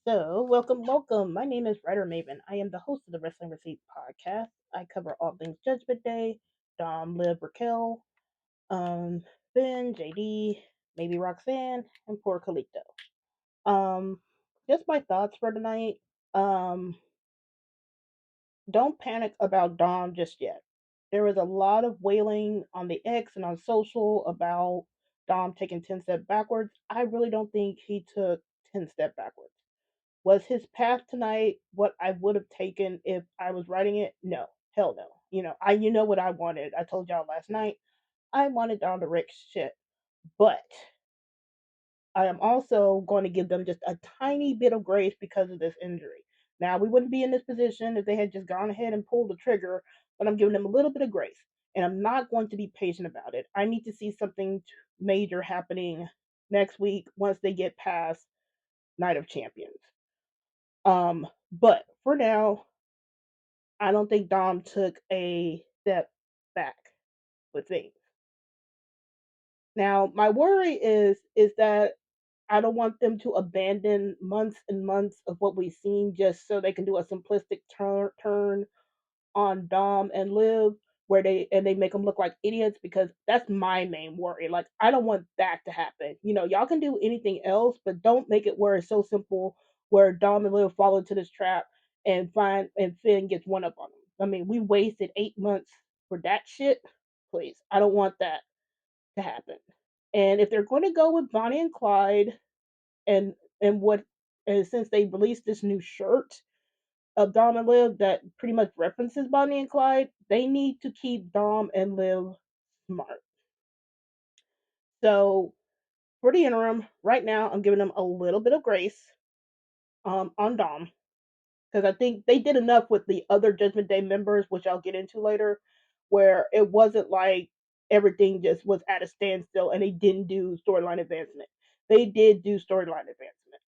Welcome. My name is WriterMaven. I am the host of the Wrestling Receipt podcast. I cover all things Judgment Day, Dom, Liv, Raquel, um, Finn, JD, maybe Roxanne, and poor Calito. Um, just my thoughts for tonight. Um, don't panic about Dom just yet. There was a lot of wailing on the X and on social about Dom taking 10 steps backwards. I really don't think he took 10 steps backwards. Was his path tonight what I would have taken if I was writing it? No. Hell no. You know what I wanted. I told y'all last night. I wanted Dom to wreck shit. But I am also going to give them just a tiny bit of grace because of this injury. Now, we wouldn't be in this position if they had just gone ahead and pulled the trigger, but I'm giving them a little bit of grace. And I'm not going to be patient about it. I need to see something major happening next week once they get past Night of Champions. But for now, I don't think Dom took a step back with things. Now, my worry is that I don't want them to abandon months and months of what we've seen just so they can do a simplistic turn on Dom and Liv where they make them look like idiots because that's my main worry. Like I don't want that to happen. Y'all can do anything else, but don't make it where it's so simple where Dom and Liv fall into this trap and Finn gets one up on them. I mean, we wasted 8 months for that shit. Please, I don't want that to happen. And if they're going to go with Bonnie and Clyde, and and what and since they released this new shirt of Dom and Liv that pretty much references Bonnie and Clyde, they need to keep Dom and Liv smart. So for the interim, right now I'm giving them a little bit of grace on Dom because I think they did enough with the other Judgment Day members, which I'll get into later, where it wasn't like everything just was at a standstill and they didn't do storyline advancement. They did do storyline advancement.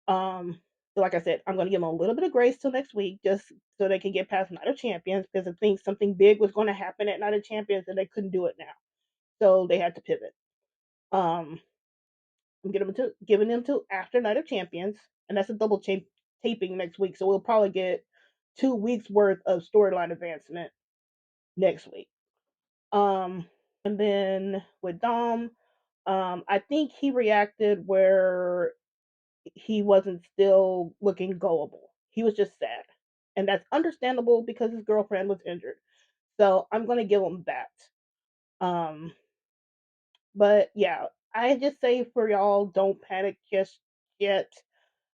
Um, so like I said, I'm going to give them a little bit of grace till next week, just so they can get past Night of Champions, because I think something big was going to happen at Night of Champions, and they couldn't do it now, so they had to pivot. Um, I'm giving them to after Night of Champions, and that's a double taping next week, so we'll probably get 2 weeks worth of storyline advancement next week. And then with Dom, I think he reacted where he wasn't still looking gullible. He was just sad. And that's understandable because his girlfriend was injured. So I'm going to give him that. Um, but yeah, I just say for y'all, don't panic just yet.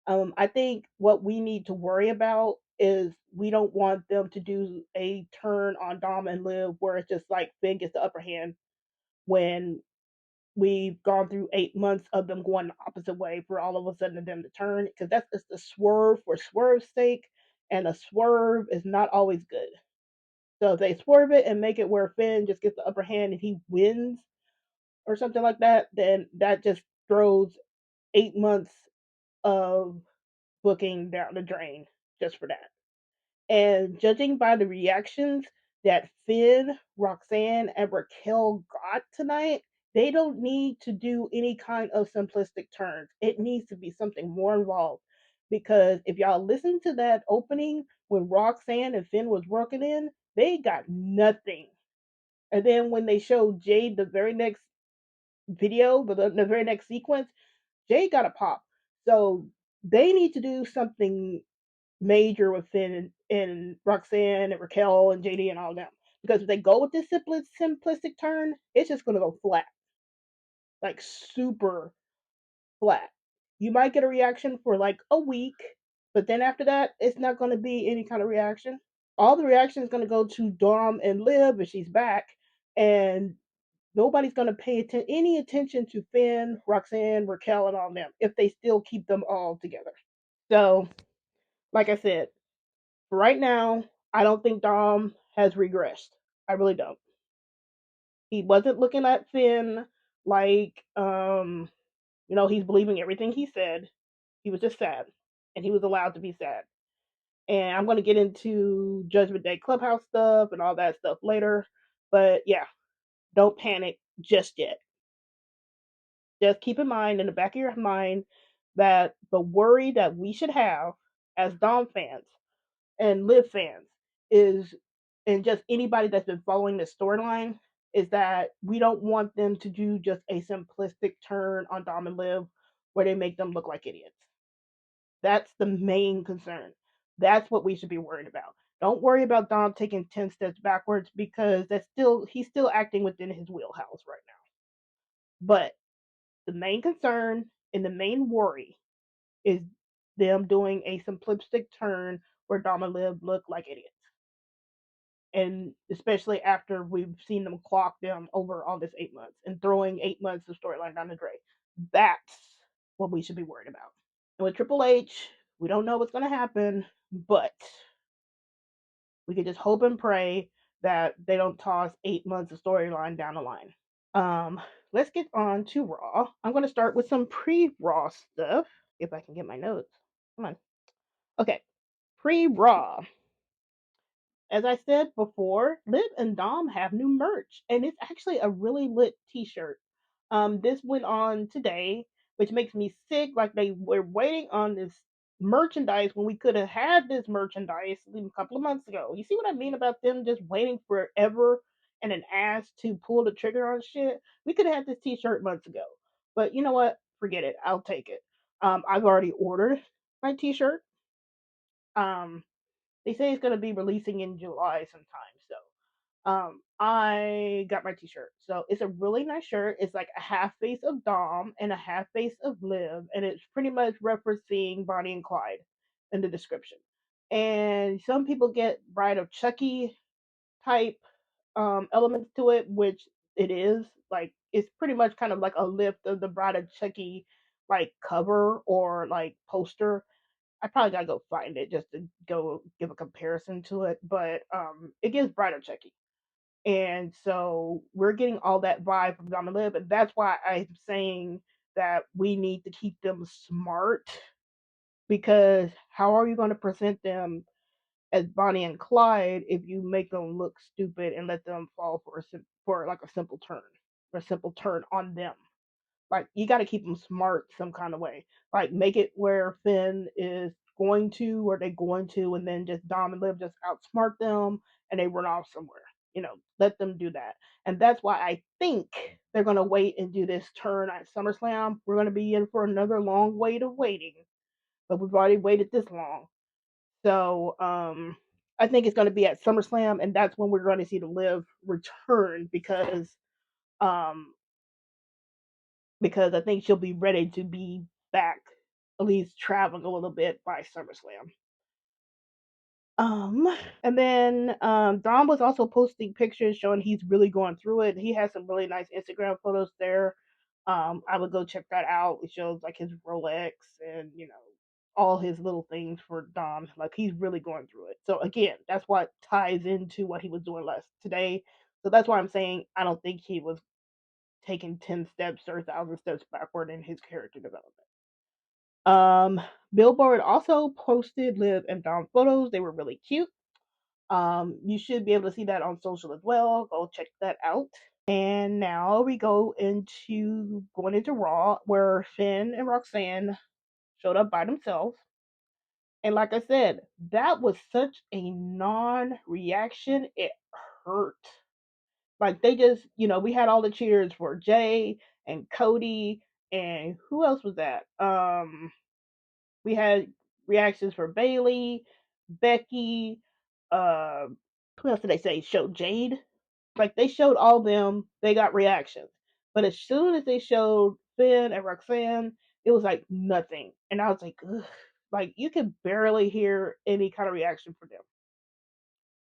I think what we need to worry about is we don't want them to do a turn on Dom and Liv where it's just like Finn gets the upper hand when we've gone through 8 months of them going the opposite way for all of a sudden them to turn because that's just a swerve for swerve's sake, and a swerve is not always good. So if they swerve it and make it where Finn just gets the upper hand and he wins or something like that, then that just throws 8 months of booking down the drain just for that. And judging by the reactions that Finn, Roxanne, and Raquel got tonight, they don't need to do any kind of simplistic turns. It needs to be something more involved. Because if y'all listen to that opening when Roxanne and Finn was working in, they got nothing. And then when they showed Jade the very next video, the very next sequence, Jade got a pop. So they need to do something major with Finn and Roxanne and Raquel and JD and all of them. Because if they go with this simplistic turn, it's just going to go flat, like super flat. You might get a reaction for like a week, but then after that, it's not going to be any kind of reaction. All the reaction is going to go to Dom and Liv if she's back, and nobody's going to pay any attention to Finn, Roxanne, Raquel, and all of them if they still keep them all together. So, like I said, right now, I don't think Dom has regressed. I really don't. He wasn't looking at Finn like he's believing everything he said. He was just sad. And he was allowed to be sad. And I'm gonna get into Judgment Day Clubhouse stuff and all that stuff later. But yeah, don't panic just yet. Just keep in mind in the back of your mind that the worry that we should have as Dom fans and Liv fans is, and just anybody that's been following the storyline, is that we don't want them to do just a simplistic turn on Dom and Liv where they make them look like idiots. That's the main concern. That's what we should be worried about. Don't worry about Dom taking 10 steps backwards because he's still acting within his wheelhouse right now. But the main concern and the main worry is them doing a simplistic turn where Dom and Liv look like idiots. And especially after we've seen them clock them over all this 8 months and throwing 8 months of storyline down the drain. That's what we should be worried about. And with Triple H, we don't know what's going to happen, but we can just hope and pray that they don't toss 8 months of storyline down the line. Let's get on to Raw. I'm going to start with some pre-Raw stuff, if I can get my notes. Come on. Okay, pre-Raw. As I said before, Liv and Dom have new merch, and it's actually a really lit T-shirt. This went on today, which makes me sick. Like they were waiting on this merchandise when we could have had this merchandise a couple of months ago. You see what I mean about them just waiting forever and an ass to pull the trigger on shit? We could have had this T-shirt months ago, but you know what? Forget it. I'll take it. I've already ordered my T-shirt. They say it's gonna be releasing in July sometime. So I got my T-shirt. So it's a really nice shirt. It's like a half face of Dom and a half face of Liv, and it's pretty much referencing Bonnie and Clyde in the description. And some people get Bride of Chucky type elements to it, which it is. Like it's pretty much kind of like a lift of the Bride of Chucky like cover or like poster. I probably gotta go find it just to go give a comparison to it, but it gives Bride of Chucky. And so we're getting all that vibe from Dom and Liv, and that's why I'm saying that we need to keep them smart, because how are you going to present them as Bonnie and Clyde if you make them look stupid and let them fall for like a simple turn, or a simple turn on them? Like you got to keep them smart some kind of way. Like make it where Finn is going to, or they going to, and then just Dom and Liv just outsmart them and they run off somewhere. Let them do that. And that's why I think they're gonna wait and do this turn at SummerSlam. We're gonna be in for another long wait of waiting, but we've already waited this long. So I think it's gonna be at SummerSlam, and that's when we're going to see the Liv return um because I think she'll be ready to be back, at least traveling a little bit by SummerSlam. And then Dom was also posting pictures showing he's really going through it. He has some really nice Instagram photos there. I would go check that out. It shows like his Rolex and all his little things for Dom. Like he's really going through it. So again, that's what ties into what he was doing last today. So that's why I'm saying I don't think he was taking 10 steps or 1,000 steps backward in his character development. Billboard also posted Liv and Dom photos. They were really cute. You should be able to see that on social as well. Go check that out. And now we go into going into Raw, where Finn and Roxanne showed up by themselves. And like I said, that was such a non-reaction. It hurt. Like they just, we had all the cheers for Jay and Cody, and who else was that? We had reactions for Bailey, Becky, uh, who else did they say? Showed Jade. Like they showed all of them, they got reactions. But as soon as they showed Finn and Roxanne, it was like nothing. And I was like, ugh. Like you could barely hear any kind of reaction from them.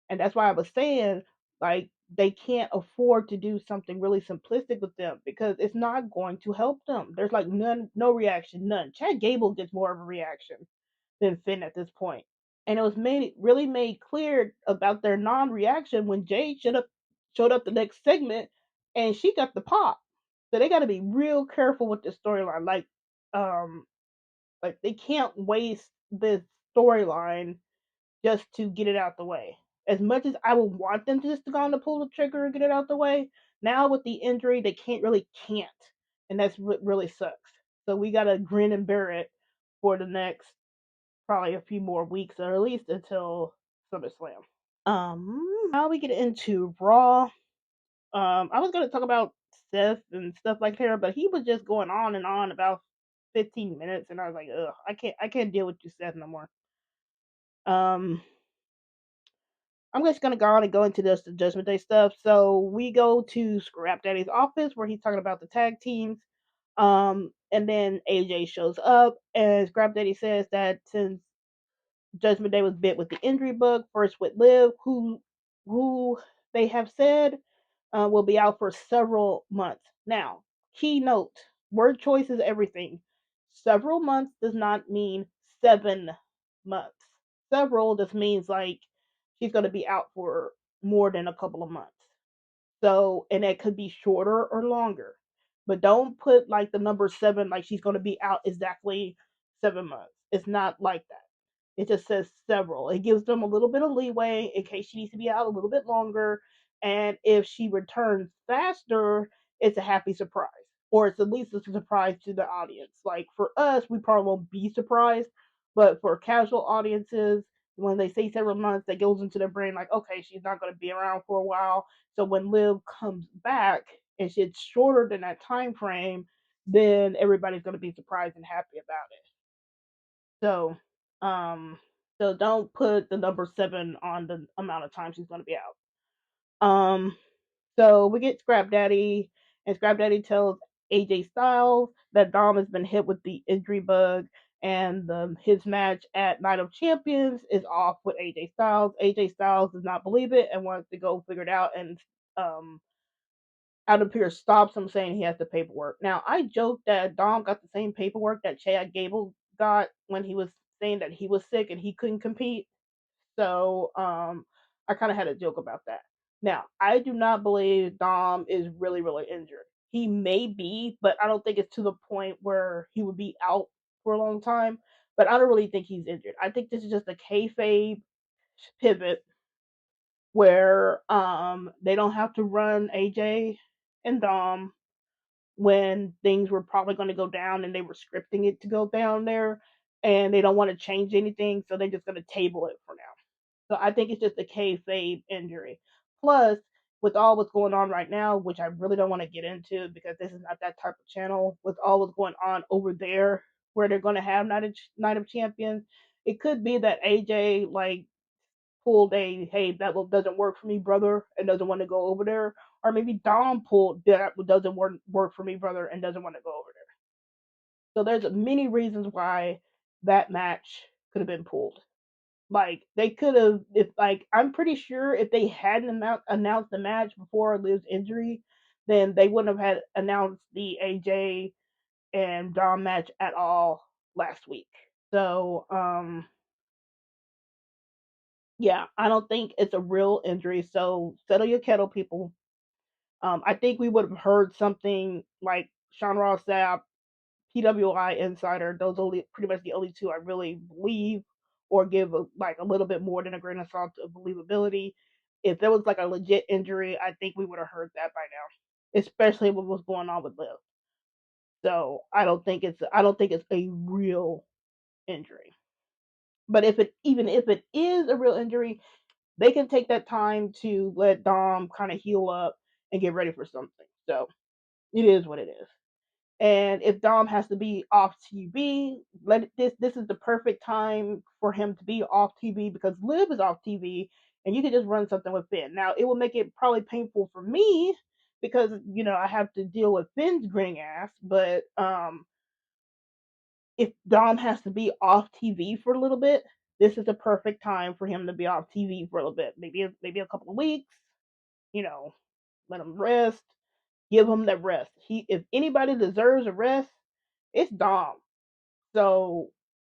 And that's why I was saying, like, they can't afford to do something really simplistic with them because it's not going to help them. There's like no reaction, none. Chad Gable gets more of a reaction than Finn at this point. And it was really made clear about their non-reaction when Jade showed up the next segment and she got the pop. So they got to be real careful with the storyline. Like they can't waste this storyline just to get it out the way. As much as I would want them to just go on to pull the trigger and get it out the way, now with the injury, they can't, and that's what really sucks. So we gotta grin and bear it for the next probably a few more weeks, or at least until SummerSlam. Now we get into Raw. I was gonna talk about Seth and stuff like that, but he was just going on and on about 15 minutes, and I was like, ugh, I can't deal with you, Seth, no more. Um, I'm just gonna go on and go into this the Judgment Day stuff. So we go to Scrap Daddy's office where he's talking about the tag teams. And then AJ shows up, and Scrap Daddy says that since Judgment Day was bit with the injury bug, first with Liv, who they have said will be out for several months. Now, key note: word choice is everything. Several months does not mean 7 months. Several just means like she's going to be out for more than a couple of months. So, and it could be shorter or longer. But don't put like the number 7 like she's going to be out exactly 7 months. It's not like that. It just says several. It gives them a little bit of leeway in case she needs to be out a little bit longer. And if she returns faster, it's a happy surprise. Or it's at least a surprise to the audience. Like for us, we probably won't be surprised. But for casual audiences, when they say several months, that goes into their brain like, okay, she's not going to be around for a while. So when Liv comes back and it's shorter than that time frame, then everybody's going to be surprised and happy about it. So, um, so don't put the number 7 on the amount of time she's going to be out. So we get Scrap Daddy, and Scrap Daddy tells AJ Styles that Dom has been hit with the injury bug, and his match at Night of Champions is off with AJ Styles. AJ Styles does not believe it and wants to go figure it out, and um, Adam Pearce stops him saying he has the paperwork. Now, I joked that Dom got the same paperwork that Chad Gable got when he was saying that he was sick and he couldn't compete. So, I kind of had a joke about that. Now, I do not believe Dom is really, really injured. He may be, but I don't think it's to the point where he would be out for a long time. But I don't really think he's injured. I think this is just a kayfabe pivot where they don't have to run AJ and Dom when things were probably going to go down and they were scripting it to go down there, and they don't want to change anything, so they're just going to table it for now. So I think it's just a kayfabe injury. Plus, with all what's going on right now, which I really don't want to get into because this is not that type of channel, with all what's going on over there where they're going to have Night of Champions, it could be that AJ like pulled a hey that doesn't work for me brother and doesn't want to go over there, or maybe Dom pulled that doesn't work for me brother and doesn't want to go over there. So there's many reasons why that match could have been pulled. Like they could have, if like I'm pretty sure if they hadn't announced the match before Liv's injury, then they wouldn't have had announced the AJ and Dom match at all last week. So yeah, I don't think it's a real injury. So settle your kettle, people. I think we would have heard something like Sean Ross Sapp, PWI Insider. Those are pretty much the only two I really believe or give like a little bit more than a grain of salt of believability. If there was like a legit injury, I think we would have heard that by now, especially with what's going on with Liv. So I don't think it's a real injury. But if it is a real injury, they can take that time to let Dom kind of heal up and get ready for something. So it is what it is. And if Dom has to be off TV, this is the perfect time for him to be off TV because Liv is off TV, and you can just run something with Finn. Now it will make it probably painful for me because I have to deal with Finn's grinning ass. But if Dom has to be off TV for a little bit, this is the perfect time for him to be off TV for a little bit, maybe a couple of weeks. You know, let him rest, give him that rest. If anybody deserves a rest, it's Dom. So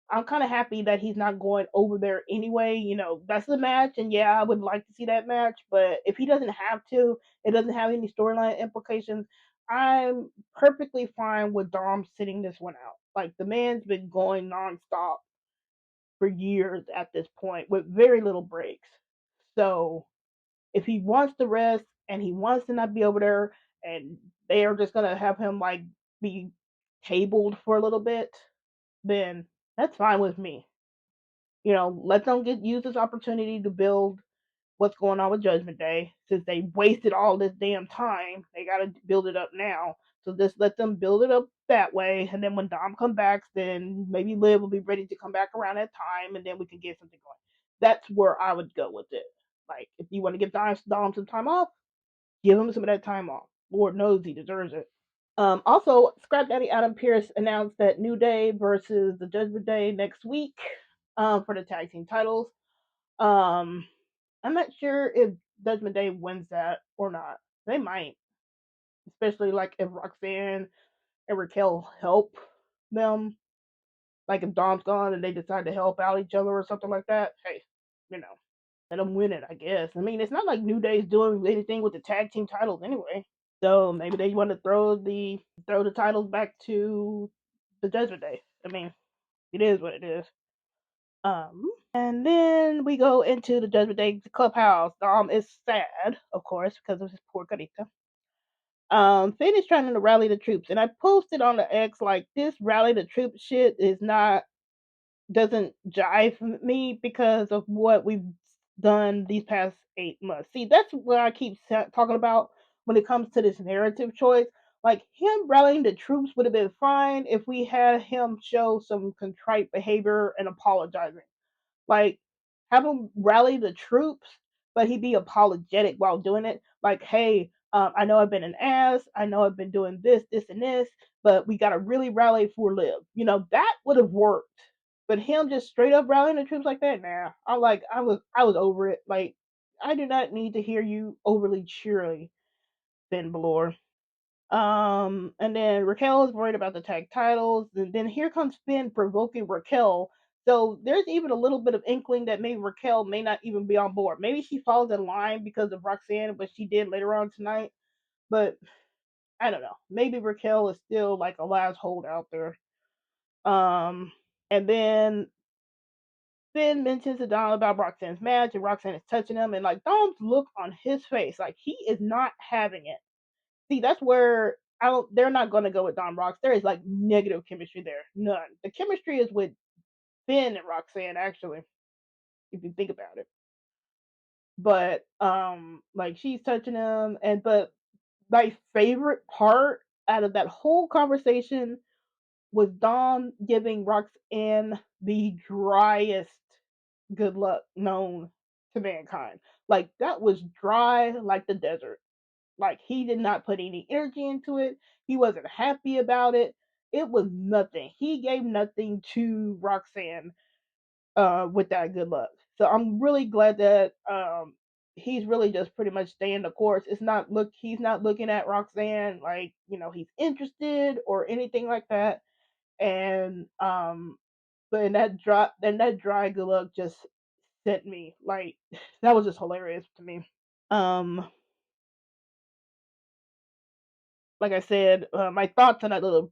I'm kind of happy that he's not going over there anyway. That's the match, and yeah, I would like to see that match. But if he doesn't have to, it doesn't have any storyline implications. I'm perfectly fine with Dom sitting this one out. Like the man's been going nonstop for years at this point with very little breaks. So if he wants to rest and he wants to not be over there, and they are just gonna have him like be tabled for a little bit, then That's fine with me. Let them use this opportunity to build what's going on with Judgment Day. Since they wasted all this damn time, they got to build it up now. So just let them build it up that way, and then when Dom comes back, then maybe Liv will be ready to come back around that time, and then we can get something going. That's where I would go with it. Like, if you want to give Dom some time off, give him some of that time off. Lord knows he deserves it. Also, Scrap Daddy Adam Pearce announced that New Day versus the Judgment Day next week for the tag team titles. Um, I'm not sure if Judgment Day wins that or not. They might, especially like if Roxanne and Raquel help them. Like if Dom's gone and they decide to help out each other or something like that. Hey, you know, let them win it. I guess. I mean, it's not like New Day's doing anything with the tag team titles anyway. So maybe they want to throw the titles back to the Judgment Day. I mean, it is what it is. And then we go into the Judgment Day Clubhouse. Dom is sad, of course, because of his poor Carita. Finn is trying to rally the troops, and I posted on the X like this rally the troops shit doesn't jive with me because of what we've done these past 8 months. See, that's what I keep talking about when it comes to this narrative choice. Like him rallying the troops would have been fine if we had him show some contrite behavior and apologizing. Like, have him rally the troops, but he be apologetic while doing it. Like, hey, I know I've been an ass. I know I've been doing this, this, and this, but we gotta really rally for Liv. That would have worked. But him just straight up rallying the troops like that, nah. I was over it. Like, I do not need to hear you overly cheery, Finn Balor. And then Raquel is worried about the tag titles, and then here comes Finn provoking Raquel. So there's even a little bit of inkling that maybe Raquel may not even be on board. Maybe she falls in line because of Roxanne, but she did later on tonight. But I don't know. Maybe Raquel is still like a last hold out there. And then Finn mentions to Dom about Roxanne's match, and Roxanne is touching him, and like Dom's look on his face, like he is not having it. See, that's where I don't. They're not going to go with Don Rocks. There is like negative chemistry there, none. The chemistry is with Finn and Roxanne, actually, if you think about it. But like she's touching him, but my favorite part out of that whole conversation was Dom giving Roxanne the driest good luck known to mankind. Like that was dry like the desert. Like he did not put any energy into it. He wasn't happy about it. It was nothing. He gave nothing to Roxanne with that good luck. So I'm really glad that he's really just pretty much staying the course. He's not looking at Roxanne like, he's interested or anything like that. And but that dry good luck just sent me like that was just hilarious to me. Um like I said, my thoughts on that little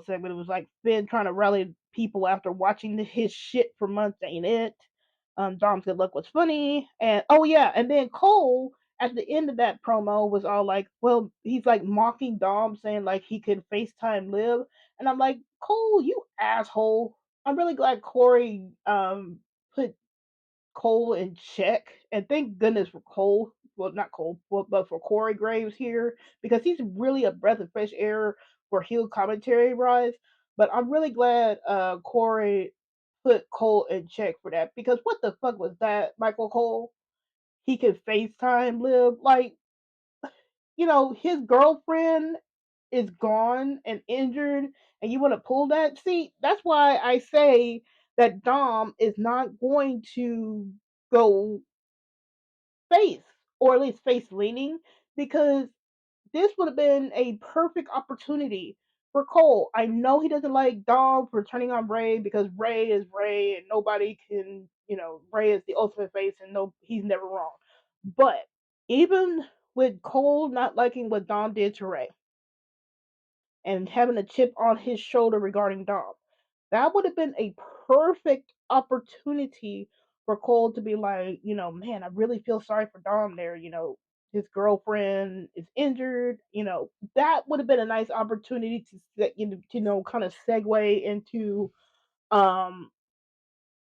segment, it was like Finn trying to rally people after watching his shit for months ain't it. Dom's good luck was funny, and oh yeah, and then Cole at the end of that promo was all like, well, he's like mocking Dom, saying like he could FaceTime Liv, and I'm like, Cole, you asshole. I'm really glad Corey put Cole in check. And thank goodness for Cole. Well, not Cole, but for Corey Graves here because he's really a breath of fresh air for heel commentary rise. But I'm really glad Corey put Cole in check for that because what the fuck was that, Michael Cole? He could FaceTime Liv. Like, his girlfriend is gone and injured and you want to pull that. See, that's why I say that Dom is not going to go face, or at least face leaning, because this would have been a perfect opportunity for Cole. I know he doesn't like Dom for turning on Ray because Ray is Ray and nobody can, Ray is the ultimate face and no, he's never wrong. But even with Cole not liking what Dom did to Ray and having a chip on his shoulder regarding Dom, that would have been a perfect opportunity for Cole to be like, man, I really feel sorry for Dom there. His girlfriend is injured. That would have been a nice opportunity to kind of segue into um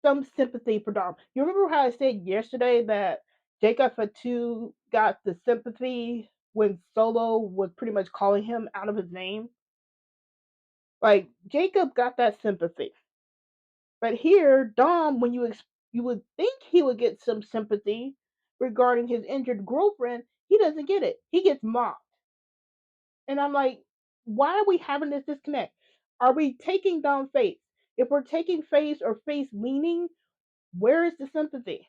some sympathy for Dom. You remember how I said yesterday that Jacob Fatu got the sympathy when Solo was pretty much calling him out of his name? Like Jacob got that sympathy. But here, Dom, when you would think he would get some sympathy regarding his injured girlfriend, he doesn't get it. He gets mocked. And I'm like, why are we having this disconnect? Are we taking Dom face? If we're taking face or face leaning, where is the sympathy?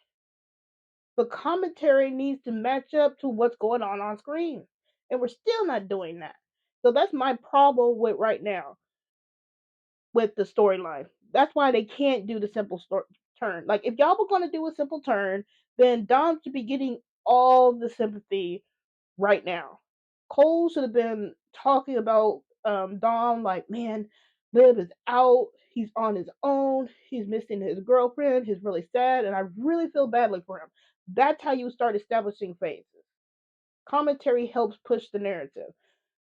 The commentary needs to match up to what's going on screen. And we're still not doing that. So that's my problem with right now with the storyline. That's why they can't do the simple turn. Like if y'all were going to do a simple turn, then Dom should be getting all the sympathy right now. Cole should have been talking about Dom like, man, Liv is out. He's on his own. He's missing his girlfriend. He's really sad, and I really feel badly for him. That's how you start establishing phases. Commentary helps push the narrative.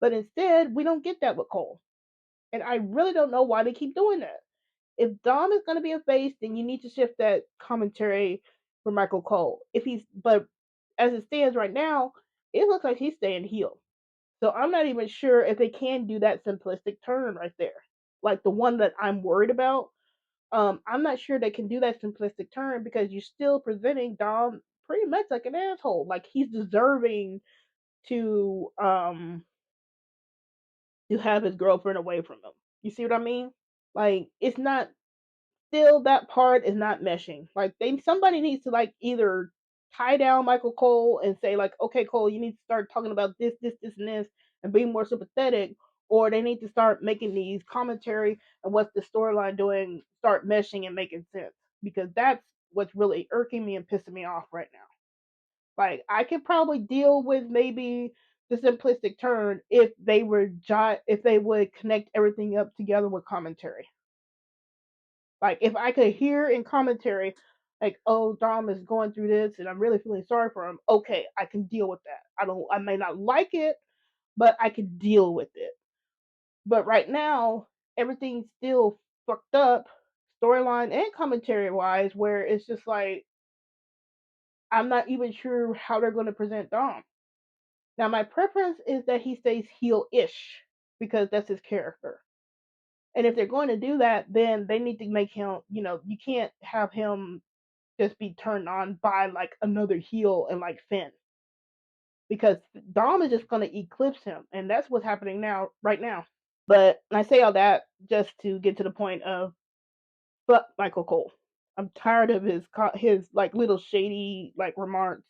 But instead, we don't get that with Cole. And I really don't know why they keep doing that. If Dom is going to be a face, then you need to shift that commentary for Michael Cole. But as it stands right now, it looks like he's staying heel. So I'm not even sure if they can do that simplistic turn right there, like the one that I'm worried about. I'm not sure they can do that simplistic turn because you're still presenting Dom pretty much like an asshole. Like he's deserving to have his girlfriend away from him. You see what I mean? Like it's not still that part is not meshing. Like somebody needs to like either tie down Michael Cole and say like, okay, Cole, you need to start talking about this, and this, and being more sympathetic, or they need to start making these commentary and what's the storyline doing, start meshing and making sense because that's what's really irking me and pissing me off right now. Like I could probably deal with maybe the simplistic turn if they were if they would connect everything up together with commentary. Like if I could hear in commentary, like, oh, Dom is going through this and I'm really feeling sorry for him. Okay, I can deal with that. I may not like it, but I can deal with it. But right now, everything's still fucked up, storyline and commentary wise, where it's just like I'm not even sure how they're going to present Dom. Now, my preference is that he stays heel-ish because that's his character. And if they're going to do that, then they need to make him, you can't have him just be turned on by like another heel and like Finn. Because Dom is just gonna eclipse him, and that's what's happening now, right now. But I say all that just to get to the point of fuck Michael Cole. I'm tired of his like little shady like remarks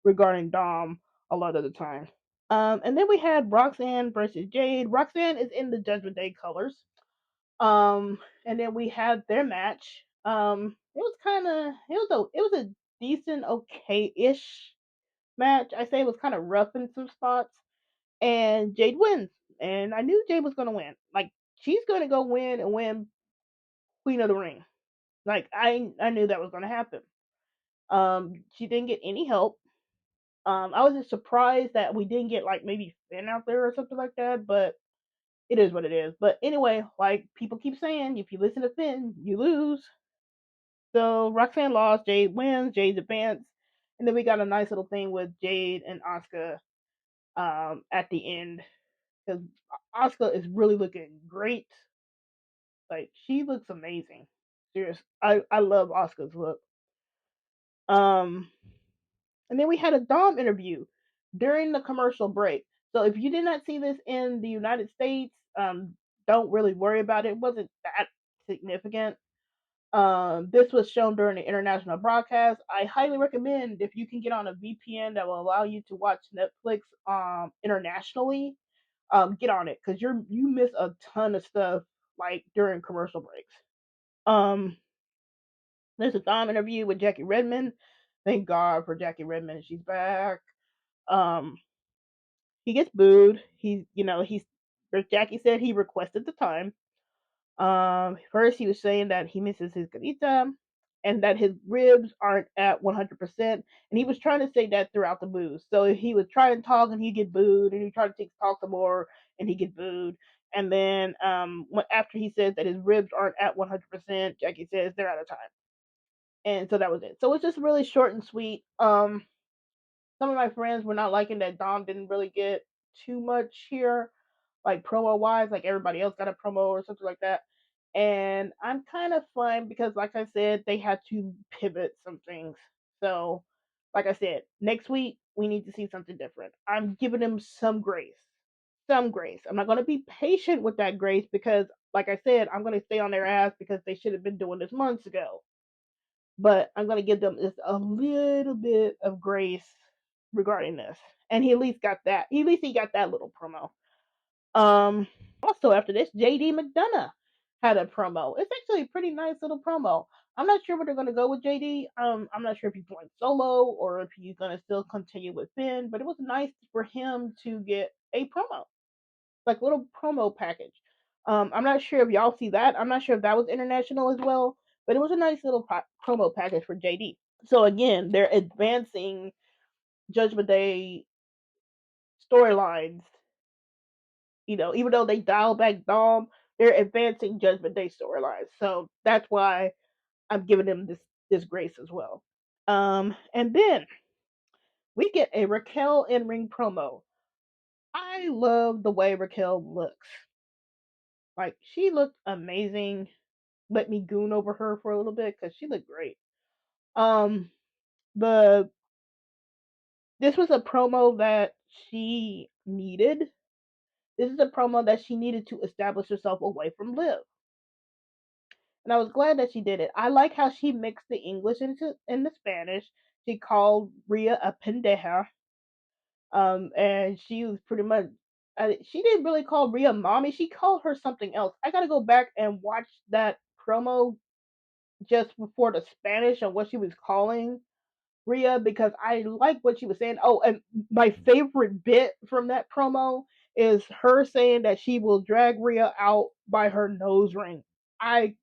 regarding Dom a lot of the time. And then we had Roxanne versus Jade. Roxanne is in the Judgment Day colors. And then we had their match. It was a decent, okay-ish match. I say it was kind of rough in some spots, and Jade wins. And I knew Jade was gonna win. Like she's gonna go win and win Queen of the Ring. Like I knew that was gonna happen. She didn't get any help. I was just surprised that we didn't get like maybe Finn out there or something like that, but it is what it is. But anyway, like people keep saying, if you listen to Finn, you lose. So Roxanne lost, Jade wins, Jade's advanced, and then we got a nice little thing with Jade and Asuka at the end because Asuka is really looking great. Like she looks amazing. Serious, I love Asuka's look. Um, and then we had a Dom interview during the commercial break. So if you did not see this in the United States, don't really worry about it. It wasn't that significant. This was shown during the international broadcast. I highly recommend if you can get on a VPN that will allow you to watch Netflix internationally, get on it because you miss a ton of stuff like during commercial breaks. Um, there's a Dom interview with Jackie Redmond. Thank God for Jackie Redmond. She's back. Um, he gets booed. He's Jackie said he requested the time. First he was saying that he misses his garita and that his ribs aren't at 100%. And he was trying to say that throughout the booze. So he would try and talk and he'd get booed, and he tried to talk some more and he'd get booed. And then after he says that his ribs aren't at 100%, Jackie says they're out of time. And so that was it. So it's just really short and sweet. Some of my friends were not liking that Dom didn't really get too much here, like promo wise, like everybody else got a promo or something like that. And I'm kind of fine because, like I said, they had to pivot some things. So, like I said, next week we need to see something different. I'm giving them some grace. Some grace. I'm not going to be patient with that grace because, like I said, I'm going to stay on their ass because they should have been doing this months ago. But I'm going to give them just a little bit of grace regarding this. And he at least got that. At least he got that little promo. Also after this, JD McDonough had a promo. It's actually a pretty nice little promo. I'm not sure where they're gonna go with JD. I'm not sure if he's going solo or if he's gonna still continue with Finn, but it was nice for him to get a promo, like little promo package. I'm not sure if y'all see that. I'm not sure if that was international as well, but it was a nice little promo package for JD. So again, they're advancing Judgment Day storylines. Even though they dial back Dom, they're advancing Judgment Day storylines. So that's why I'm giving them this grace as well. And then we get a Raquel in ring promo. I love the way Raquel looks. Like she looked amazing. Let me goon over her for a little bit because she looked great. Um, the This was a promo that she needed. This is a promo that she needed to establish herself away from Liv. And I was glad that she did it. I like how she mixed the English in the Spanish. She called Rhea a pendeja, and she was pretty much. She didn't really call Rhea mommy. She called her something else. I gotta go back and watch that promo just before the Spanish and what she was calling Rhea because I like what she was saying. Oh, and my favorite bit from that promo is her saying that she will drag Rhea out by her nose ring. I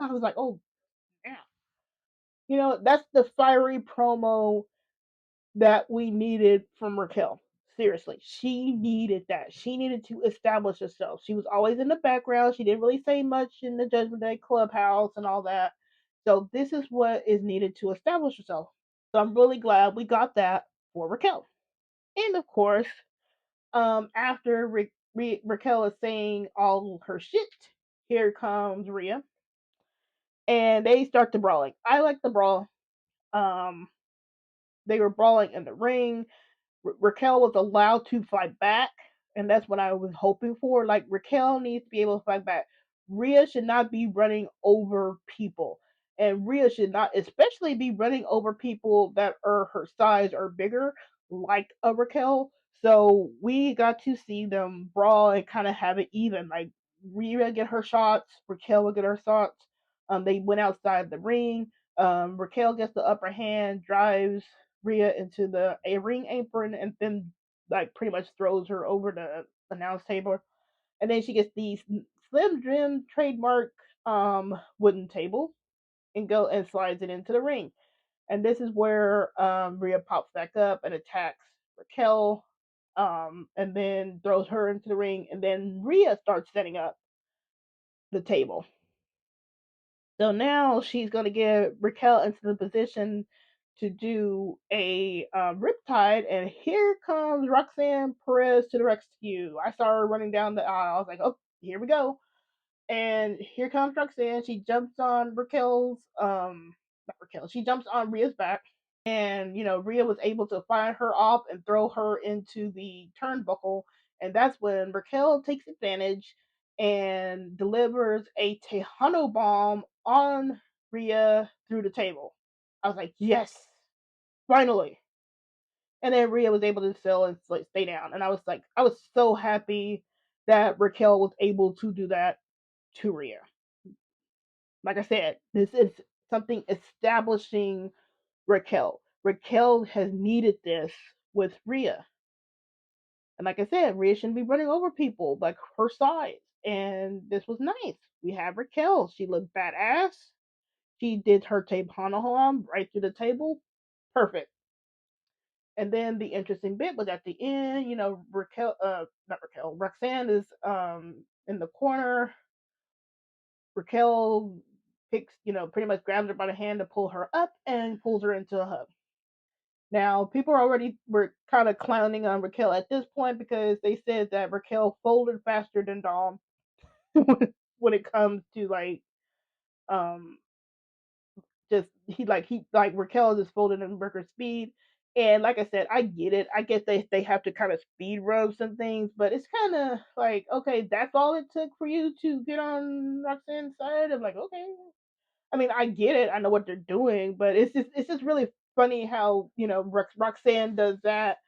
I was like, oh yeah. That's the fiery promo that we needed from Raquel. Seriously, she needed that. She needed to establish herself. She was always in the background. She didn't really say much in the Judgment Day Clubhouse and all that. So this is what is needed to establish herself. So I'm really glad we got that for Raquel. And of course, after Raquel is saying all her shit, here comes Rhea, and they start the brawling. I like the brawl. Um, they were brawling in the ring. Raquel was allowed to fight back, and that's what I was hoping for. Like Raquel needs to be able to fight back. Rhea should not be running over people, and Rhea should not, especially, be running over people that are her size or bigger, like a Raquel. So we got to see them brawl and kind of have it even. Like Rhea get her shots, Raquel will get her shots. They went outside the ring. Raquel gets the upper hand, drives Rhea into the a ring apron, and then like pretty much throws her over the announce table. And then she gets the Slim Jim trademark wooden table and slides it into the ring. And this is where Rhea pops back up and attacks Raquel, and then throws her into the ring. And then Rhea starts setting up the table. So now she's going to get Raquel into the position to do a riptide, and here comes Roxanne Perez to the rescue. I saw her running down the aisle. I was like, oh, here we go. And here comes Roxanne. She jumps on not Raquel. She jumps on Rhea's back, and Rhea was able to find her off and throw her into the turnbuckle, and that's when Raquel takes advantage and delivers a Tejano bomb on Rhea through the table. I was like, yes, finally. And then Rhea was able to still and stay down, and I was so happy that Raquel was able to do that to Rhea. Like I said, this is something establishing Raquel. Raquel has needed this with Rhea. And like I said, Rhea shouldn't be running over people like her size. And this was nice. We have Raquel. She looked badass. She did her tape Hanahan right through the table. Perfect. And then the interesting bit was at the end, not Raquel, Roxanne is in the corner. Raquel picks, pretty much grabs her by the hand to pull her up and pulls her into a hug. Now, people already were kind of clowning on Raquel at this point because they said that Raquel folded faster than Dom when it comes to um just he like Raquel just folded in record speed. And like I said, I get it. I get they have to kind of speed rub some things, but it's kind of like, okay, that's all it took for you to get on Roxanne's side. I'm like, okay. I mean, I get it. I know what they're doing, but it's just really funny how Roxanne does that,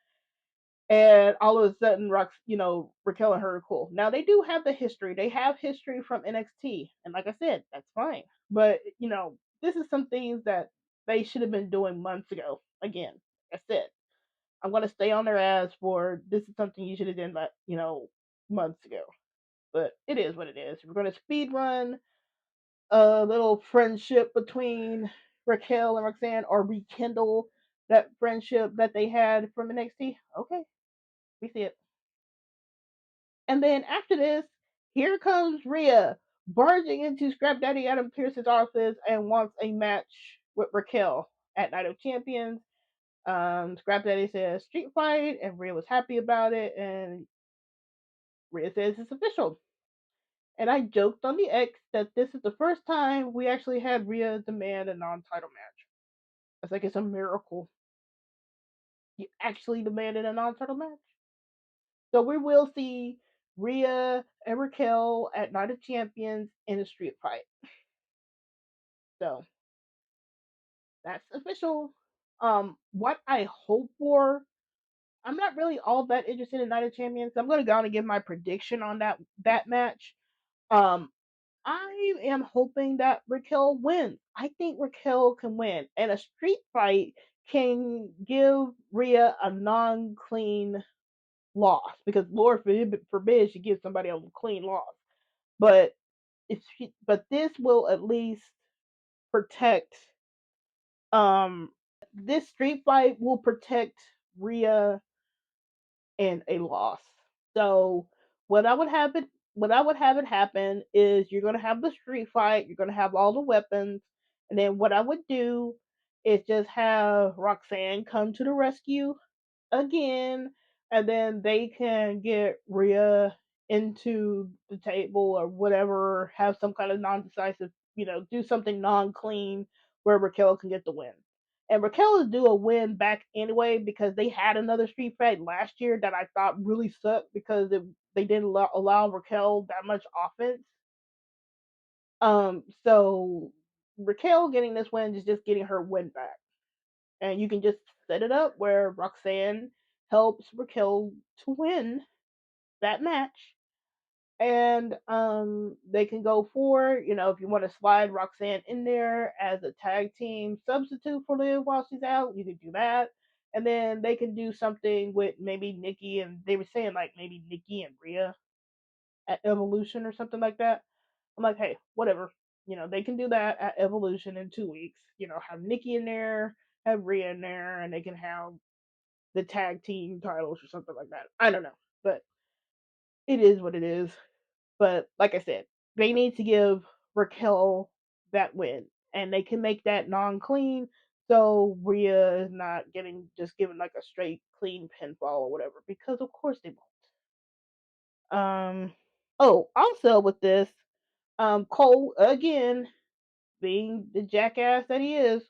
and all of a sudden, Raquel and her are cool. Now they do have the history. They have history from NXT, and like I said, that's fine. But this is some things that they should have been doing months ago. Again, that's it. I'm gonna stay on their ass for this is something you should have done, like months ago. But it is what it is. We're gonna speed run a little friendship between Raquel and Roxanne, or rekindle that friendship that they had from NXT. Okay, we see it. And then after this, here comes Rhea barging into Scrap Daddy Adam Pearce's office and wants a match with Raquel at Night of Champions. Scrap Daddy says street fight, and Rhea was happy about it, and Rhea says it's official. And I joked on the X that this is the first time we actually had Rhea demand a non-title match. It's like it's a miracle. You actually demanded a non-title match. So we will see Rhea and Raquel at Night of Champions in a street fight. So that's official. What I hope for, I'm not really all that interested in Night of Champions. So I'm gonna go on and give my prediction on that match. Um, I am hoping that Raquel wins. I think Raquel can win, and a street fight can give Rhea a non-clean loss, because Lord forbid she gives somebody a clean loss. But but this will at least protect this street fight will protect Rhea in a loss. So what I would have it what I would have it happen is you're gonna have the street fight, you're gonna have all the weapons, and then what I would do is just have Roxanne come to the rescue again, and then they can get Rhea into the table or whatever, have some kind of non-decisive, do something non-clean where Raquel can get the win. And Raquel is due a win back anyway, because they had another street fight last year that I thought really sucked because they didn't allow Raquel that much offense. So Raquel getting this win is just getting her win back, and you can just set it up where Roxanne helps Raquel to win that match, and they can go for, if you want to slide Roxanne in there as a tag team substitute for Liv while she's out, you can do that. And then they can do something with maybe Nikki, and they were saying like maybe Nikki and Rhea at Evolution or something like that. I'm like, hey, whatever. They can do that at Evolution in 2 weeks. Have Nikki in there, have Rhea in there, and they can have the tag team titles or something like that. I don't know. But it is what it is. But like I said, they need to give Raquel that win. And they can make that non clean, so Rhea is not getting just given like a straight clean pinfall or whatever. Because of course they won't. Oh, also with this, Cole again being the jackass that he is,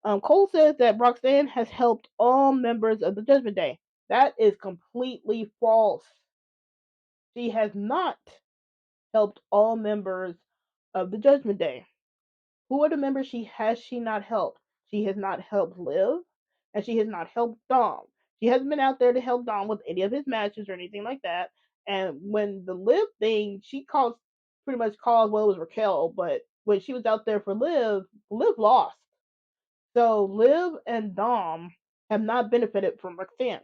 Cole says that Roxanne has helped all members of the Judgment Day. That is completely false. She has not helped all members of the Judgment Day. Who are the members she not helped? She has not helped Liv, and she has not helped Dom. She hasn't been out there to help Dom with any of his matches or anything like that. And when the Liv thing, she calls pretty much calls, well, it was Raquel, but when she was out there for Liv, Liv lost. So Liv and Dom have not benefited from Roxanne.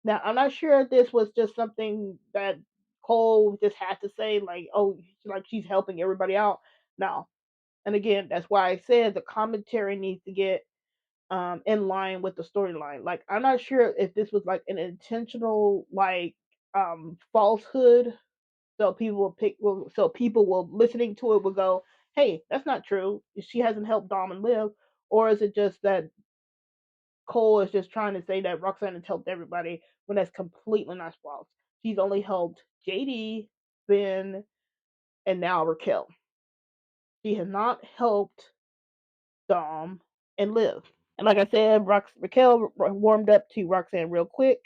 Now, I'm not sure if this was just something that Cole just had to say, like, oh, like she's helping everybody out. No. And again, that's why I said the commentary needs to get in line with the storyline. Like I'm not sure if this was like an intentional like falsehood, so people will listening to it will go, hey, that's not true. She hasn't helped Dom and Liv, or is it just that Cole is just trying to say that Roxanne has helped everybody when that's completely not false. She's only helped JD, Finn, and now Raquel. She has not helped Dom and Liv. And like I said, Raquel warmed up to Roxanne real quick.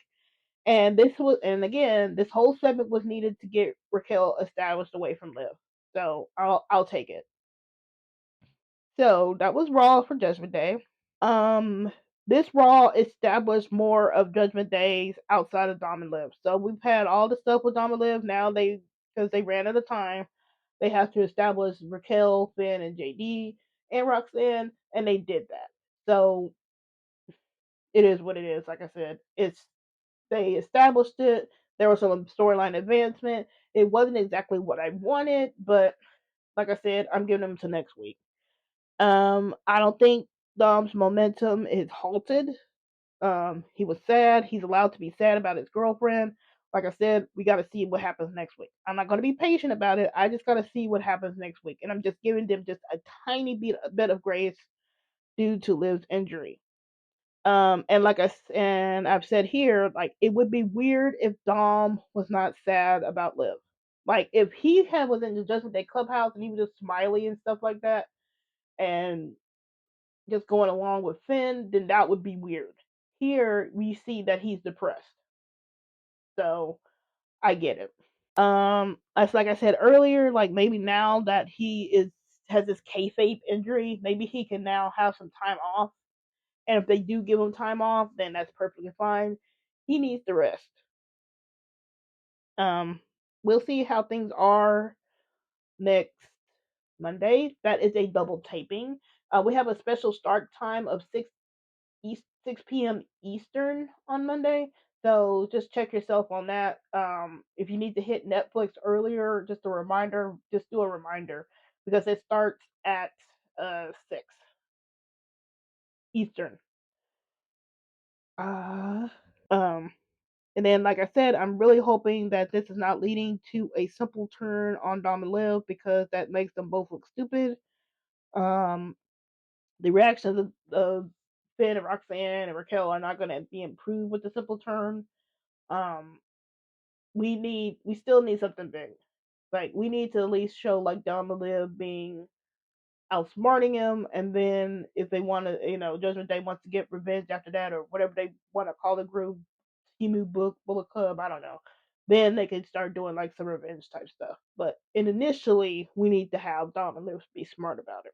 And again, this whole segment was needed to get Raquel established away from Liv. So I'll take it. So that was Raw for Judgment Day. Um, this Raw established more of Judgment Days outside of Dom and Liv. So we've had all the stuff with Dom and Liv. Now because they ran out of time, they have to establish Raquel, Finn, and JD and Roxanne, and they did that. So it is what it is. Like I said, they established it. There was some storyline advancement. It wasn't exactly what I wanted, but like I said, I'm giving them to next week. I don't think Dom's momentum is halted. He was sad. He's allowed to be sad about his girlfriend. Like I said, we got to see what happens next week. I'm not going to be patient about it. I just got to see what happens next week, and I'm just giving them just a tiny bit of grace due to Liv's injury. And I've said here, like it would be weird if Dom was not sad about Liv. Like if he was in the Judgment Day Clubhouse and he was just smiley and stuff like that, and just going along with Finn, then that would be weird. Here we see that he's depressed, so I get it. As like I said earlier, like maybe now that has this kayfabe injury, maybe he can now have some time off. And if they do give him time off, then that's perfectly fine. He needs to rest. Um, we'll see how things are next Monday. That is a double taping. We have a special start time of 6 p.m. Eastern on Monday. So just check yourself on that. If you need to hit Netflix earlier, just do a reminder because it starts at 6 Eastern. Uh, um, and then, like I said, I'm really hoping that this is not leading to a simple turn on Dom and Liv because that makes them both look stupid. Um, the reactions of Finn and Roxanne and Raquel are not going to be improved with the simple turn. Um, we still need something big. Like we need to at least show like Dom and Liv being outsmarting him, and then if they want to, Judgment Day wants to get revenge after that, or whatever they want to call the group, Emu Bullet Club, I don't know. Then they can start doing like some revenge type stuff. But initially, we need to have Dom and Liv be smart about it.